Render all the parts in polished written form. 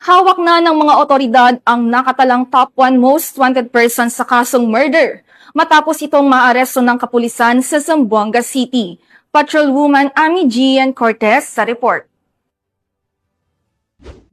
Hawak na ng mga otoridad ang nakatalang top 1 most wanted person sa kasong murder matapos itong maaresto ng kapulisan sa Zamboanga City. Patrolwoman Amy Gian Cortez sa report.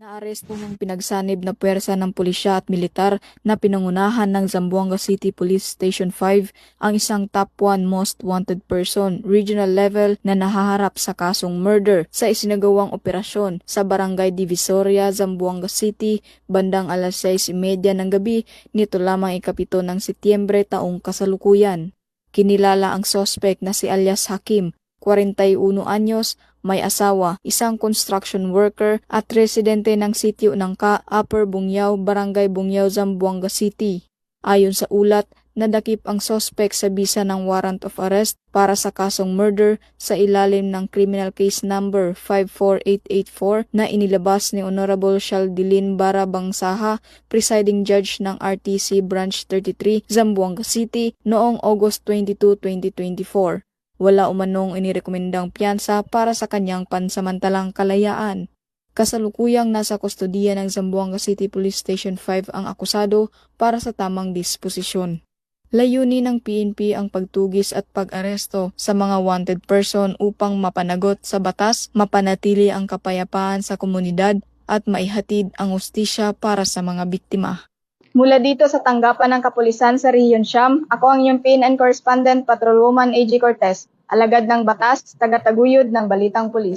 Naaresto ng pinagsanib na puwersa ng pulisya at militar na pinangunahan ng Zamboanga City Police Station 5 ang isang top 1 most wanted person regional level na nahaharap sa kasong murder sa isinagawang operasyon sa Barangay Divisoria, Zamboanga City bandang alas 6:30 ng gabi nito lamang ikapito ng Setyembre taong kasalukuyan. Kinilala ang suspect na si alias Hakim, 41 anyos, may asawa, isang construction worker at residente ng sitio ng Upper Bungyao, Barangay Bungyao, Zamboanga City. Ayon sa ulat, nadakip ang suspect sa bisa ng warrant of arrest para sa kasong murder sa ilalim ng criminal case number 54884 na inilabas ni Honorable Shaldilin Bara Bangsaha, presiding judge ng RTC Branch 33, Zamboanga City noong August 22, 2024. Wala umanong inirekomendang piyansa para sa kanyang pansamantalang kalayaan. Kasalukuyang nasa kustodiya ng Zamboanga City Police Station 5 ang akusado para sa tamang disposisyon. Layunin ng PNP ang pagtugis at pag-aresto sa mga wanted person upang mapanagot sa batas, mapanatili ang kapayapaan sa komunidad at maihatid ang hustisya para sa mga biktima. Mula dito sa tanggapan ng kapulisan sa Region Siyam, ako ang iyong PNN correspondent, Patrolwoman AG Cortez, alagad ng batas, tagataguyod ng Balitang Pulis.